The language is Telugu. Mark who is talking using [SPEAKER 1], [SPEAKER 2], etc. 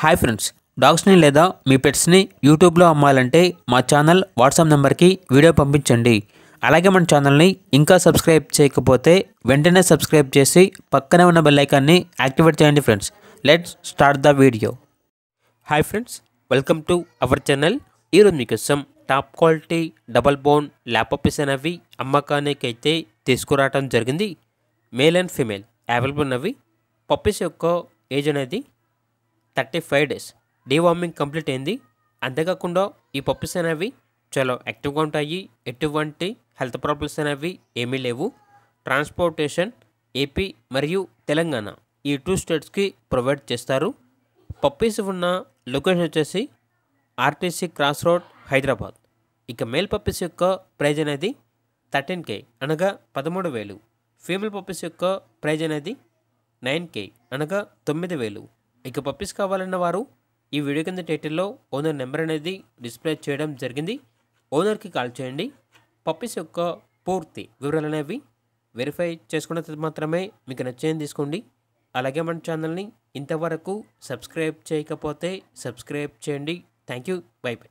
[SPEAKER 1] హాయ్ ఫ్రెండ్స్, డాగ్స్ని లేదా మీ పెట్స్ని యూట్యూబ్లో అమ్మాలంటే మా ఛానల్ వాట్సాప్ నెంబర్కి వీడియో పంపించండి. అలాగే మన ఛానల్ని ఇంకా సబ్స్క్రైబ్ చేయకపోతే వెంటనే సబ్స్క్రైబ్ చేసి పక్కనే ఉన్న బెల్ ఐకాన్ని యాక్టివేట్ చేయండి friends. Let's start the video. Hi friends, welcome to our channel. ఈరోజు మీకోసం top quality double bone lap puppies అనేవి అమ్మకానికి అయితే తీసుకురావడం జరిగింది. మేల్ అండ్ ఫీమేల్ అవైలబుల్ ఉన్నవి. పప్పీస్ యొక్క ఏజ్ అనేది 35 డేస్. డీవార్మింగ్ కంప్లీట్ అయింది. అంతేకాకుండా ఈ పప్పీస్ అనేవి చాలా యాక్టివ్గా ఉంటాయి. ఎటువంటి హెల్త్ ప్రాబ్లమ్స్ అనేవి ఏమీ లేవు. ట్రాన్స్పోర్టేషన్ ఏపీ మరియు తెలంగాణ ఈ 2 స్టేట్స్కి ప్రొవైడ్ చేస్తారు. పప్పీస్ ఉన్న లొకేషన్ వచ్చేసి ఆర్టీసీ క్రాస్ రోడ్, హైదరాబాద్. ఇక మేల్ పప్పీస్ యొక్క ప్రైజ్ అనేది 13K అనగా 13,000. ఫీమేల్ పప్పీస్ యొక్క ప్రైజ్ అనేది 9K అనగా 9,000. ఇక పప్పీస్ కావాలన్న వారు ఈ వీడియో కింద టైటిల్లో ఓనర్ నెంబర్ అనేది డిస్ప్లే చేయడం జరిగింది. ఓనర్కి కాల్ చేయండి. పప్పీస్ యొక్క పూర్తి వివరాలు అనేవి వెరిఫై చేసుకున్న తర్వాత మాత్రమే మీకు నచ్చేది తీసుకోండి. అలాగే మన ఛానల్ని ఇంతవరకు సబ్స్క్రైబ్ చేయకపోతే సబ్స్క్రైబ్ చేయండి. Thank you. By by.